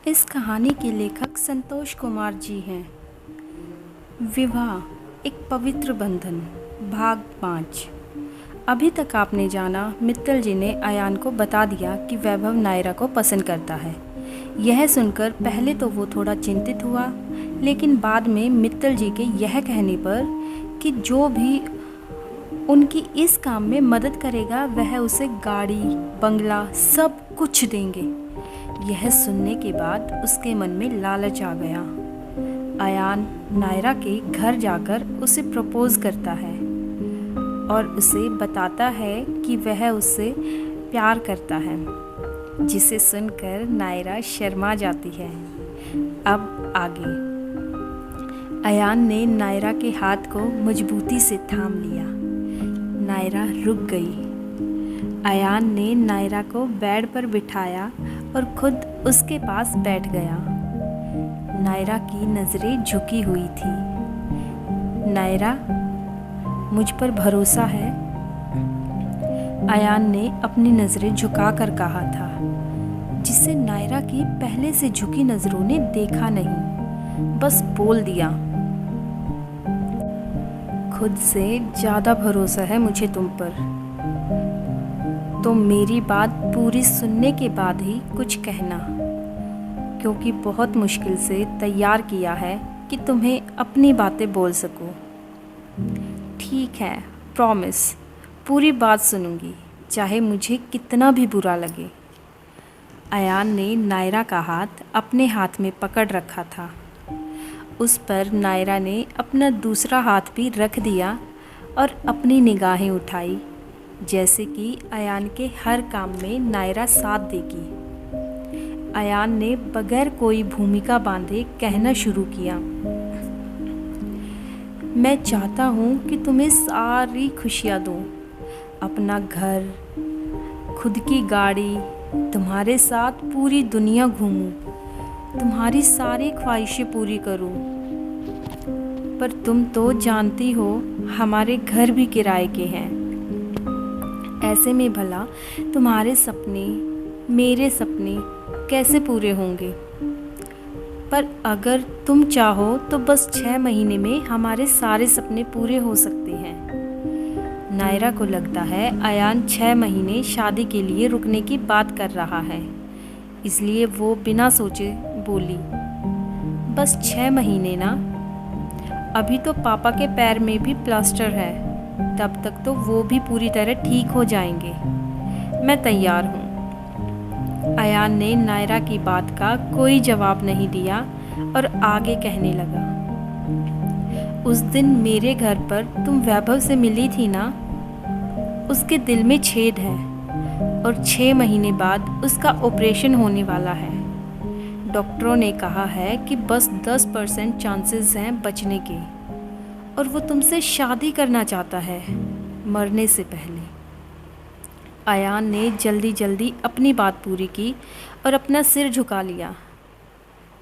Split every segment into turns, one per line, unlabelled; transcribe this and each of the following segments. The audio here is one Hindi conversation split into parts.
इस कहानी के लेखक संतोष कुमार जी हैं। विवाह एक पवित्र बंधन, भाग 5। अभी तक आपने जाना, मित्तल जी ने अयान को बता दिया कि वैभव नायरा को पसंद करता है। यह सुनकर पहले तो वो थोड़ा चिंतित हुआ, लेकिन बाद में मित्तल जी के यह कहने पर कि जो भी उनकी इस काम में मदद करेगा वह उसे गाड़ी, बंगला सब कुछ देंगे। यह सुनने के बाद उसके मन में लालच आ गया। अयान नायरा के घर जाकर उसे प्रपोज करता है और उसे बताता है कि वह उससे प्यार करता है, जिसे सुनकर नायरा शर्मा जाती है। अब आगे। अयान ने नायरा के हाथ को मजबूती से थाम लिया। नायरा रुक गई। अयान ने नायरा को बेड पर बिठाया और खुद उसके पास बैठ गया। नायरा की नज़रें झुकी हुई थी। नायरा, मुझ पर भरोसा है? अयान ने अपनी नज़रें झुकाकर कहा था, जिसे नायरा की पहले से झुकी नज़रों ने देखा नहीं। बस बोल दिया, खुद से ज़्यादा भरोसा है मुझे तुम पर। तो मेरी बात पूरी सुनने के बाद ही कुछ कहना, क्योंकि बहुत मुश्किल से तैयार किया है कि तुम्हें अपनी बातें बोल सकूं। ठीक है, प्रॉमिस, पूरी बात सुनूंगी, चाहे मुझे कितना भी बुरा लगे। अयान ने नायरा का हाथ अपने हाथ में पकड़ रखा था। उस पर नायरा ने अपना दूसरा हाथ भी रख दिया और अपनी निगाहें उठाई, जैसे कि अयान के हर काम में नायरा साथ देगी। अयान ने बगैर कोई भूमिका बांधे कहना शुरू किया, मैं चाहता हूँ कि तुम्हें सारी खुशियाँ दूँ, अपना घर, खुद की गाड़ी, तुम्हारे साथ पूरी दुनिया घूमूं, तुम्हारी सारी ख्वाहिशें पूरी करूं। पर तुम तो जानती हो हमारे घर भी किराए के हैं। ऐसे में भला तुम्हारे सपने, मेरे सपने कैसे पूरे होंगे? पर अगर तुम चाहो तो बस 6 महीने में हमारे सारे सपने पूरे हो सकते हैं। नायरा को लगता है अयान 6 महीने शादी के लिए रुकने की बात कर रहा है, इसलिए वो बिना सोचे बोली, बस 6 महीने ना? अभी तो पापा के पैर में भी प्लास्टर है, तब तक तो वो भी पूरी तरह ठीक हो जाएंगे। मैं तैयार हूँ। अयान ने नायरा की बात का कोई जवाब नहीं दिया और आगे कहने लगा, उस दिन मेरे घर पर तुम वैभव से मिली थी ना? उसके दिल में छेद है और 6 महीने बाद उसका ऑपरेशन होने वाला है। डॉक्टरों ने कहा है कि बस 10% चांसेस हैं बचने के, और वो तुमसे शादी करना चाहता है मरने से पहले। अयान ने जल्दी जल्दी अपनी बात पूरी की और अपना सिर झुका लिया।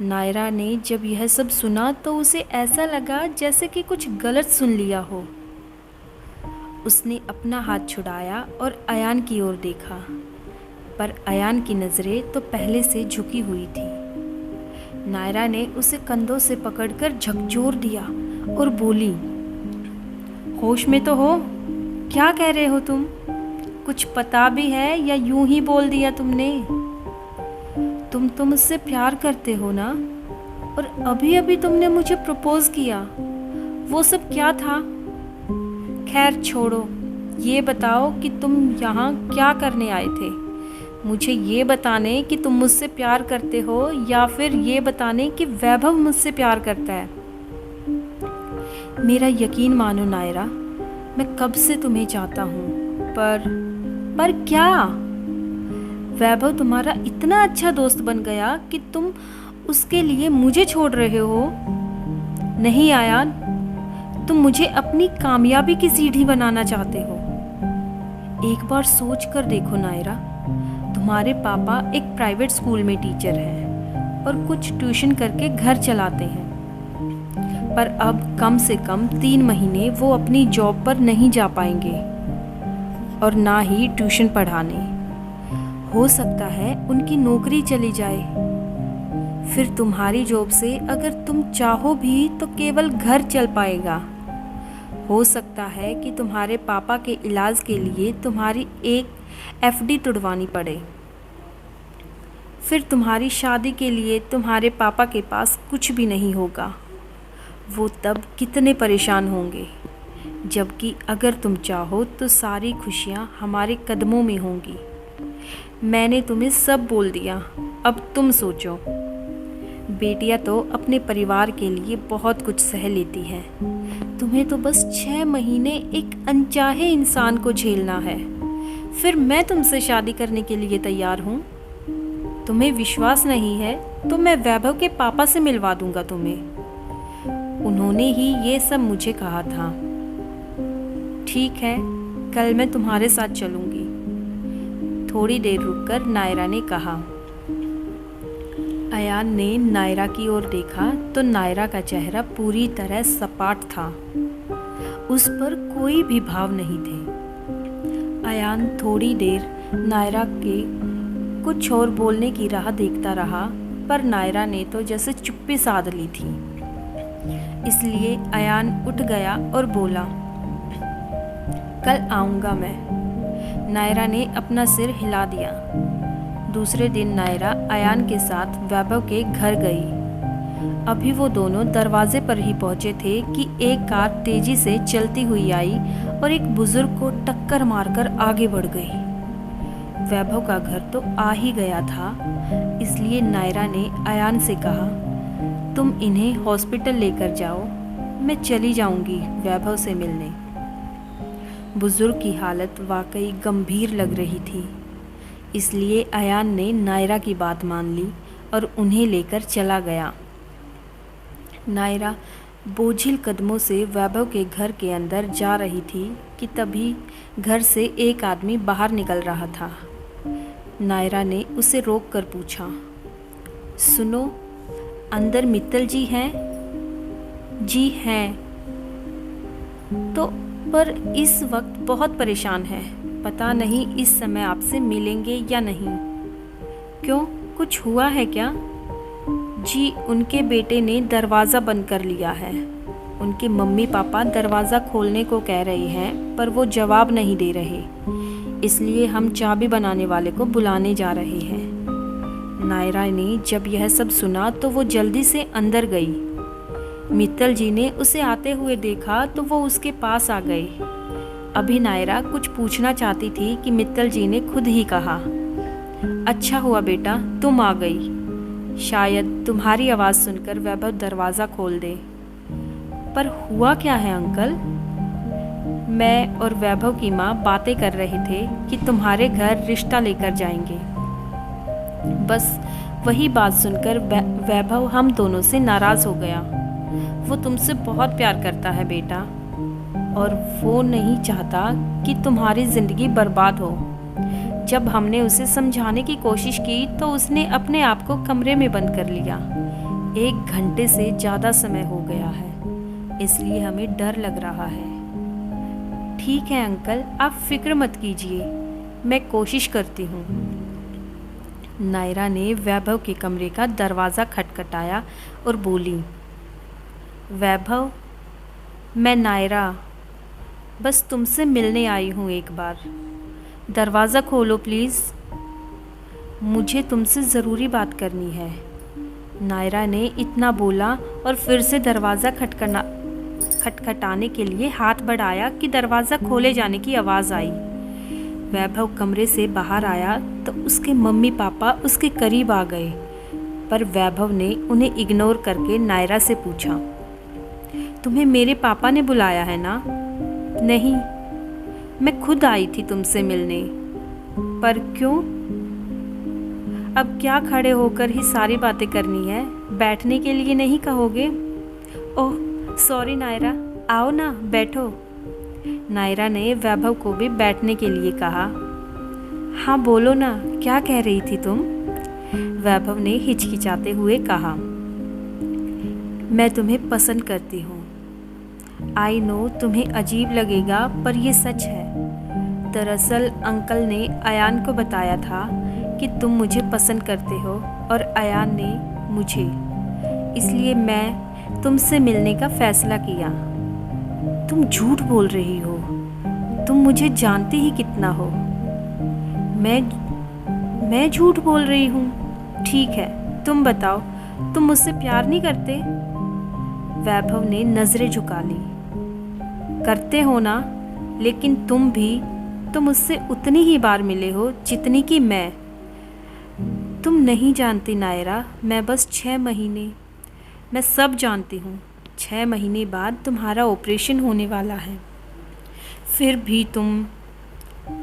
नायरा ने जब यह सब सुना तो उसे ऐसा लगा जैसे कि कुछ गलत सुन लिया हो। उसने अपना हाथ छुड़ाया और अयान की ओर देखा, पर अयान की नज़रें तो पहले से झुकी हुई थी। नायरा ने उसे कंधों से पकड़कर झकझोर दिया और बोली, होश में तो हो? क्या कह रहे हो तुम? कुछ पता भी है या यूं ही बोल दिया तुमने? तुम तो मुझसे प्यार करते हो ना? और अभी अभी तुमने मुझे प्रपोज किया, वो सब क्या था? खैर छोड़ो, ये बताओ कि तुम यहाँ क्या करने आए थे? मुझे ये बताने कि तुम मुझसे प्यार करते हो, या फिर ये बताने कि वैभव मुझसे प्यार करता है? मेरा यकीन मानो नायरा, मैं कब से तुम्हें चाहता हूँ, पर क्या? वैभव तुम्हारा इतना अच्छा दोस्त बन गया कि तुम उसके लिए मुझे छोड़ रहे हो? नहीं आयान, तुम मुझे अपनी कामयाबी की सीढ़ी बनाना चाहते हो। एक बार सोच कर देखो नायरा, तुम्हारे पापा एक प्राइवेट स्कूल में टीचर हैं और कुछ ट्यूशन करके घर चलाते हैं, पर अब कम से कम 3 महीने वो अपनी जॉब पर नहीं जा पाएंगे और ना ही ट्यूशन पढ़ाने। हो सकता है उनकी नौकरी चली जाए। फिर तुम्हारी जॉब से अगर तुम चाहो भी तो केवल घर चल पाएगा। हो सकता है कि तुम्हारे पापा के इलाज के लिए तुम्हारी एक एफडी तुड़वानी पड़े। फिर तुम्हारी शादी के लिए तुम्हारे पापा के पास कुछ भी नहीं होगा। वो तब कितने परेशान होंगे, जबकि अगर तुम चाहो तो सारी खुशियाँ हमारे कदमों में होंगी। मैंने तुम्हें सब बोल दिया, अब तुम सोचो। बेटियां तो अपने परिवार के लिए बहुत कुछ सह लेती हैं। तुम्हें तो बस 6 महीने एक अनचाहे इंसान को झेलना है। फिर मैं तुमसे शादी करने के लिए तैयार हूँ। तुम्हें विश्वास नहीं है तो मैं वैभव के पापा से मिलवा दूंगा तुम्हें। उन्होंने ही ये सब मुझे कहा था। ठीक है, कल मैं तुम्हारे साथ चलूंगी। थोड़ी देर रुककर नायरा ने कहा। अयान ने नायरा की ओर देखा तो नायरा का चेहरा पूरी तरह सपाट था। उस पर कोई भी भाव नहीं थे। अयान थोड़ी देर नायरा के कुछ और बोलने की राह देखता रहा, पर नायरा ने तो जैसे चुप्पी साध ली थी। इसलिए अयान उठ गया और बोला, कल आऊँगा मैं। नायरा ने अपना सिर हिला दिया। दूसरे दिन नायरा अयान के साथ वैभव के घर गई। अभी वो दोनों दरवाजे पर ही पहुंचे थे कि एक कार तेजी से चलती हुई आई और एक बुजुर्ग को टक्कर मारकर आगे बढ़ गई। वैभव का घर तो आ ही गया था, इसलिए नायरा ने अयान से कहा, तुम इन्हें हॉस्पिटल लेकर जाओ, मैं चली जाऊंगी वैभव से मिलने। बुजुर्ग की हालत वाकई गंभीर लग रही थी, इसलिए अयान ने नायरा की बात मान ली और उन्हें लेकर चला गया। नायरा बोझिल कदमों से वैभव के घर के अंदर जा रही थी कि तभी घर से एक आदमी बाहर निकल रहा था। नायरा ने उसे रोककर पूछा, सुनो, अंदर मित्तल जी हैं? जी हैं। तो पर इस वक्त बहुत परेशान है, पता नहीं इस समय आपसे मिलेंगे या नहीं। क्यों, कुछ हुआ है क्या? जी, उनके बेटे ने दरवाज़ा बंद कर लिया है। उनके मम्मी पापा दरवाज़ा खोलने को कह रहे हैं, पर वो जवाब नहीं दे रहे, इसलिए हम चाबी बनाने वाले को बुलाने जा रहे हैं। नायरा ने जब यह सब सुना तो वो जल्दी से अंदर गई। मित्तल जी ने उसे आते हुए देखा तो वो उसके पास आ गए। अभी नायरा कुछ पूछना चाहती थी कि मित्तल जी ने खुद ही कहा, अच्छा हुआ बेटा तुम आ गई। शायद तुम्हारी आवाज़ सुनकर वैभव दरवाज़ा खोल दे। पर हुआ क्या है अंकल? मैं और वैभव की माँ बातें कर रहे थे कि तुम्हारे घर रिश्ता लेकर जाएंगे। बस वही बात सुनकर वैभव हम दोनों से नाराज़ हो गया। वो तुमसे बहुत प्यार करता है बेटा, और वो नहीं चाहता कि तुम्हारी ज़िंदगी बर्बाद हो। जब हमने उसे समझाने की कोशिश की तो उसने अपने आप को कमरे में बंद कर लिया। 1 घंटे से ज़्यादा समय हो गया है, इसलिए हमें डर लग रहा है। ठीक है अंकल, आप फिक्र मत कीजिए, मैं कोशिश करती हूँ। नायरा ने वैभव के कमरे का दरवाज़ा खटखटाया और बोली, वैभव, मैं नायरा, बस तुमसे मिलने आई हूँ एक बार। दरवाज़ा खोलो प्लीज़, मुझे तुमसे ज़रूरी बात करनी है। नायरा ने इतना बोला और फिर से दरवाज़ा खटखटाने के लिए हाथ बढ़ाया कि दरवाज़ा खोले जाने की आवाज़ आई। वैभव कमरे से बाहर आया तो उसके मम्मी पापा उसके करीब आ गए, पर वैभव ने उन्हें इग्नोर करके नायरा से पूछा, तुम्हें मेरे पापा ने बुलाया है ना? नहीं, मैं खुद आई थी तुमसे मिलने। पर क्यों? अब क्या खड़े होकर ही सारी बातें करनी है, बैठने के लिए नहीं कहोगे? ओह सॉरी नायरा, आओ ना बैठो। नायरा ने वैभव को भी बैठने के लिए कहा। हाँ बोलो ना, क्या कह रही थी तुम? वैभव ने हिचकिचाते हुए कहा, मैं तुम्हें पसंद करती हूँ। आई नो तुम्हें अजीब लगेगा, पर ये सच है। दरअसल अंकल ने अयान को बताया था कि तुम मुझे पसंद करते हो, और अयान ने मुझे, इसलिए मैं तुमसे मिलने का फ़ैसला किया। तुम झूठ बोल रही हो, तुम मुझे जानते ही कितना हो। मैं झूठ बोल रही हूँ? ठीक है, तुम बताओ, तुम मुझसे प्यार नहीं करते? वैभव ने नज़रें झुका ली। करते हो ना, लेकिन तुम मुझसे उतनी ही बार मिले हो जितनी कि मैं। तुम नहीं जानती नायरा, मैं बस 6 महीने, मैं सब जानती हूँ। 6 महीने बाद तुम्हारा ऑपरेशन होने वाला है। फिर भी तुम,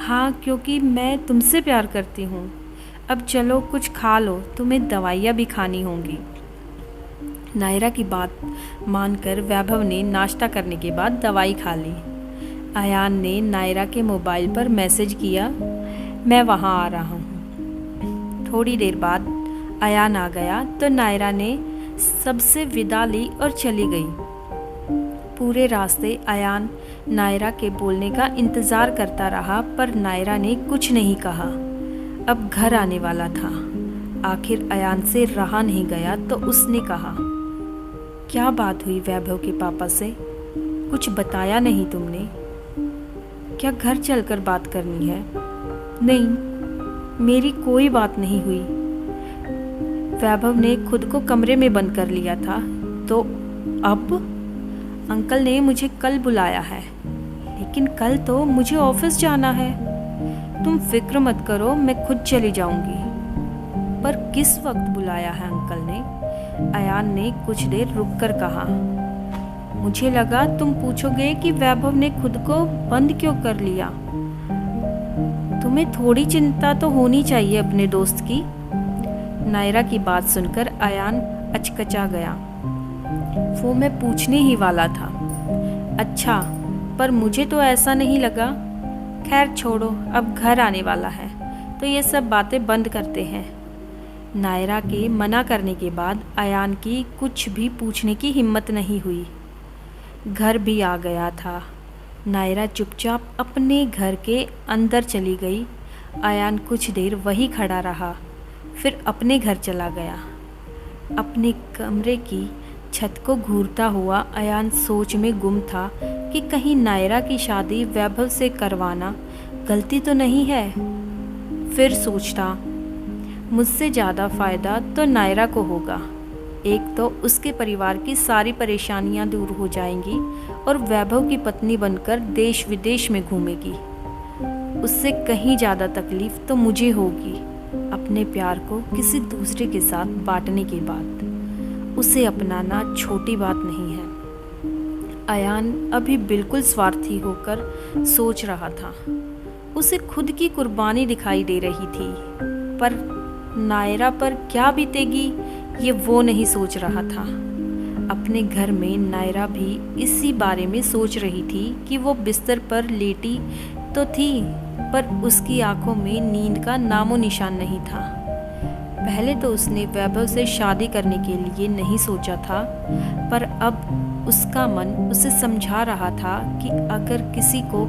हाँ, क्योंकि मैं तुमसे प्यार करती हूँ। अब चलो कुछ खा लो, तुम्हें दवाइयाँ भी खानी होंगी। नायरा की बात मानकर वैभव ने नाश्ता करने के बाद दवाई खा ली। अयान ने नायरा के मोबाइल पर मैसेज किया, मैं वहाँ आ रहा हूँ। थोड़ी देर बाद अयान आ गया तो नायरा ने सबसे विदा ली और चली गई। पूरे रास्ते अयान नायरा के बोलने का इंतज़ार करता रहा, पर नायरा ने कुछ नहीं कहा। अब घर आने वाला था। आखिर अयान से रहा नहीं गया तो उसने कहा, क्या बात हुई वैभव के पापा से? कुछ बताया नहीं तुमने? क्या घर चलकर बात करनी है? नहीं, मेरी कोई बात नहीं हुई। वैभव ने खुद को कमरे में बंद कर लिया था। तो अब अंकल ने मुझे कल बुलाया है, लेकिन कल तो मुझे ऑफिस जाना है। तुम फिक्र मत करो, मैं खुद चली जाऊंगी। पर किस वक्त बुलाया है अंकल ने? अयान ने कुछ देर रुककर कहा, मुझे लगा तुम पूछोगे कि वैभव ने खुद को बंद क्यों कर लिया। तुम्हें थोड़ी चिंता तो होनी चाहिए अपने दोस्त की। नायरा की बात सुनकर अयान अचकचा गया। वो मैं पूछने ही वाला था। अच्छा, पर मुझे तो ऐसा नहीं लगा। खैर छोड़ो, अब घर आने वाला है तो ये सब बातें बंद करते हैं। नायरा के मना करने के बाद अयान की कुछ भी पूछने की हिम्मत नहीं हुई। घर भी आ गया था। नायरा चुपचाप अपने घर के अंदर चली गई। अयान कुछ देर वहीं खड़ा रहा, फिर अपने घर चला गया। अपने कमरे की छत को घूरता हुआ अयान सोच में गुम था कि कहीं नायरा की शादी वैभव से करवाना गलती तो नहीं है। फिर सोचता, मुझसे ज़्यादा फ़ायदा तो नायरा को होगा। एक तो उसके परिवार की सारी परेशानियां दूर हो जाएंगी और वैभव की पत्नी बनकर देश विदेश में घूमेगी। उससे कहीं ज़्यादा तकलीफ़ तो मुझे होगी अपने प्यार को किसी दूसरे के साथ बांटने के बाद। उसे अपनाना छोटी बात नहीं है। अयान अभी बिल्कुल स्वार्थी होकर सोच रहा था। उसे खुद की कुर्बानी दिखाई दे रही थी, पर नायरा पर क्या बीतेगी ये वो नहीं सोच रहा था। अपने घर में नायरा भी इसी बारे में सोच रही थी कि वो बिस्तर पर लेटी तो थी, पर उसकी आंखों में नींद का नामो निशान नहीं था। पहले तो उसने वैभव से शादी करने के लिए नहीं सोचा था, पर अब उसका मन उसे समझा रहा था कि अगर किसी को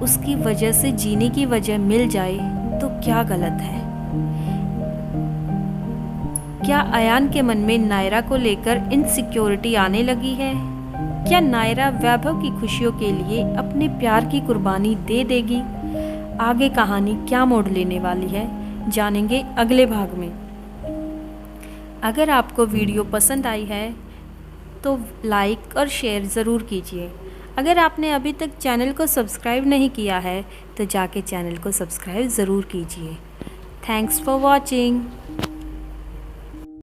उसकी वजह से जीने की वजह मिल जाए तो क्या गलत है। क्या अयान के मन में नायरा को लेकर इनसिक्योरिटी आने लगी है? क्या नायरा वैभव की खुशियों के लिए अपने प्यार की कुर्बानी दे देगी? आगे कहानी क्या मोड़ लेने वाली है, जानेंगे अगले भाग में। अगर आपको वीडियो पसंद आई है तो लाइक और शेयर ज़रूर कीजिए। अगर आपने अभी तक चैनल को सब्सक्राइब नहीं किया है तो जाके चैनल को सब्सक्राइब ज़रूर कीजिए। Thanks for watching.